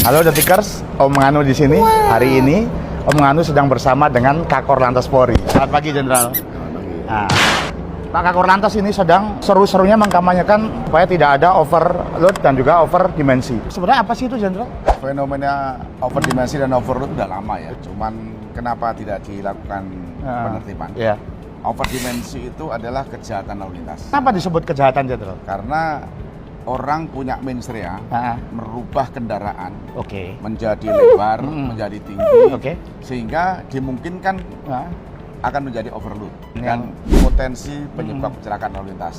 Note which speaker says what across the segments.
Speaker 1: Halo Detikers, Om Nganu di sini. Hari ini Om Nganu sedang bersama dengan Kakor Lantas Polri. Selamat pagi, Jenderal. Nah, Pak Kakor Lantas ini sedang seru-serunya mengkampanyekan supaya tidak ada overload dan juga over dimensi. Sebenarnya apa sih itu, Jenderal?
Speaker 2: Fenomena overdimensi dan overload udah lama ya. Cuman kenapa tidak dilakukan penertiban?
Speaker 1: Iya.
Speaker 2: Overdimensi itu adalah kejahatan lalu lintas.
Speaker 1: Kenapa disebut kejahatan, Jenderal?
Speaker 2: Karena orang punya mensrea merubah kendaraan
Speaker 1: Oke.
Speaker 2: menjadi lebar, menjadi tinggi, sehingga dimungkinkan akan menjadi overload dan potensi penyebab kecelakaan lalu lintas.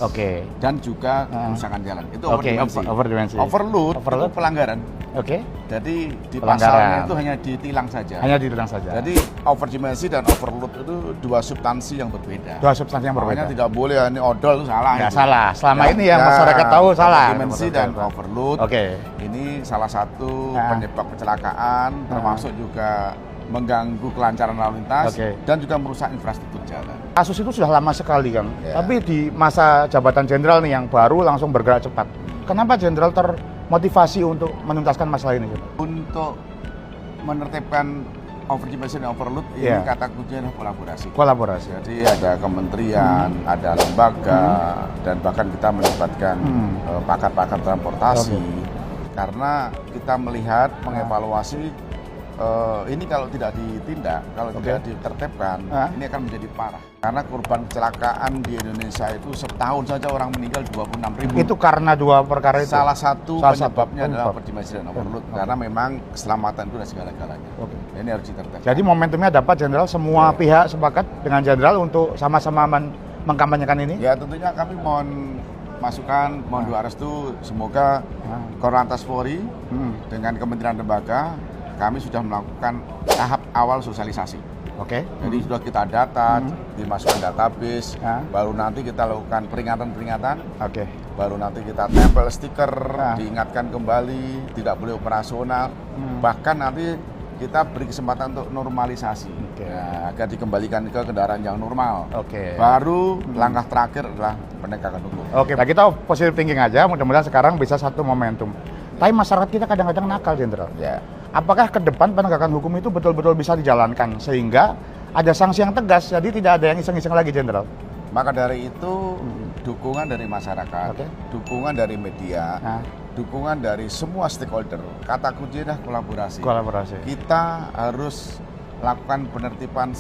Speaker 2: Dan juga kerusakan jalan. Itu overdimensi. Overload itu pelanggaran. Jadi di pasalnya itu hanya ditilang saja. Jadi overdimensi dan overload itu dua substansi yang berbeda. Makanya tidak boleh ini odol itu salah.
Speaker 1: Nggak salah. Selama ini yang masyarakat tahu salah.
Speaker 2: Overdimensi dan overload ini salah satu penyebab kecelakaan, termasuk juga mengganggu kelancaran lalu lintas dan juga merusak infrastruktur jalan.
Speaker 1: Kasus itu sudah lama sekali, Kang. Tapi di masa jabatan Jenderal nih yang baru langsung bergerak cepat. Kenapa Jenderal termotivasi untuk menuntaskan masalah ini?
Speaker 2: Untuk menertibkan overdimensi dan overload ini kata kuncinya kolaborasi. Jadi ada kementerian, ada lembaga, dan bahkan kita melibatkan pakar-pakar transportasi. Karena kita melihat, mengevaluasi ini kalau tidak ditindak, kalau tidak ditertibkan, ini akan menjadi parah. Karena korban kecelakaan di Indonesia itu setahun saja orang meninggal 26.000.
Speaker 1: Itu karena dua perkara itu?
Speaker 2: Salah satu penyebabnya adalah overdimensi dan overload. Karena memang keselamatan itu adalah segala-galanya. Ini harus ditertibkan.
Speaker 1: Jadi momentumnya dapat, Jenderal, semua pihak sepakat dengan Jenderal untuk sama-sama mengkampanyekan ini?
Speaker 2: Ya, tentunya kami mohon masukan, mohon doa restu, semoga Korlantas Polri dengan kementerian lembaga kami sudah melakukan tahap awal sosialisasi. Jadi sudah kita data, dimasukkan database, baru nanti kita lakukan peringatan-peringatan, baru nanti kita tempel stiker, diingatkan kembali, tidak boleh operasional, bahkan nanti kita beri kesempatan untuk normalisasi, agar dikembalikan ke kendaraan yang normal. Baru langkah terakhir adalah penegakan hukum.
Speaker 1: Nah, kita positive thinking aja, mudah-mudahan sekarang bisa satu momentum. Tapi masyarakat kita kadang-kadang nakal, Jenderal. Apakah ke depan penegakan hukum itu betul-betul bisa dijalankan sehingga ada sanksi yang tegas, jadi tidak ada yang iseng-iseng lagi, Jenderal?
Speaker 2: Maka dari itu dukungan dari masyarakat, dukungan dari media, dukungan dari semua stakeholder. Kata kuncinya kolaborasi. Kita harus lakukan penertiban